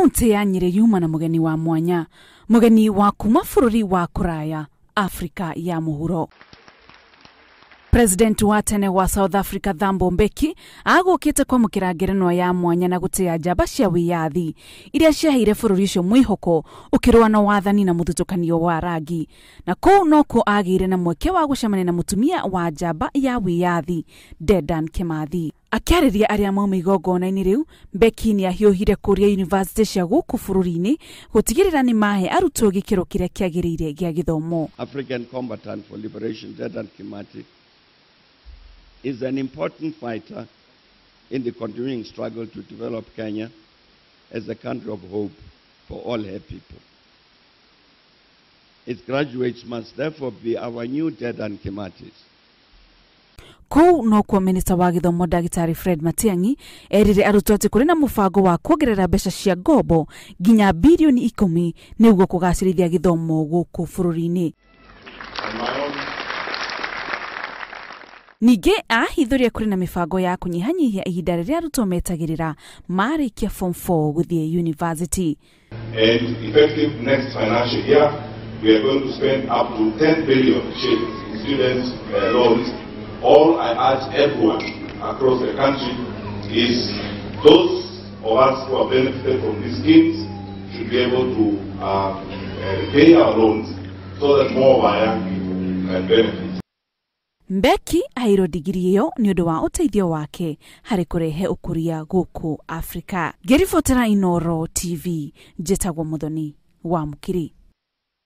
Kaunti ya Nyeri yuma na mugeni wa mwanya, mugeni wa kuma bururi wa kuraya Afrika ya muhuro. President wa tene wa South Africa Thambo Mbeki agukite kwa mukirageranwa ya mwanya na gutia njamba cia wiyathi iria ciaheire bururi ucio mwihoko ukirwa na wathani na muthutukanio wa rangi, na kou noko agire na mweke wa gucemania na mutumia wa njamba ya wiyathi Dedan Kimathi. Akiariria aria mauma igongona-ini riu, Mbeki ni ahiuhire kuria university cia guku bururi-ini gutigirira ni mahe arutwo gikiro kiria kiagirire gia githomo. African combatant for liberation Dedan Kimathi is an important fighter in the continuing struggle to develop Kenya as a country of hope for all her people. Its graduates must therefore be our new Dedan Kimathis. Kou no kwa Minister wa githomo dagitari Matiang'i erire arutwo ati kuri na mubango wa kuongerera mbeca cia ngombo nginya bilioni 10 niguo kugacirithia githomo guku bururi-ini. Nige ahithuria kuri na mibango ya kunyihanyihia ihinda riria arutwo metagirira marikia form 4 guthie university. And effective next financial year, we are going to spend up to 10 billion shillings in students' loans. All I urge everyone across the country is those of us who have benefited from these schemes should be able to pay our loans so that more of our young people can benefit. Mbeki airo digiri iyo ni undu wa uteithio wake hari kurehe ukuria guku Afrika. Gerifotera Inooro TV, Jetagwo Muthoni wa Mukiri.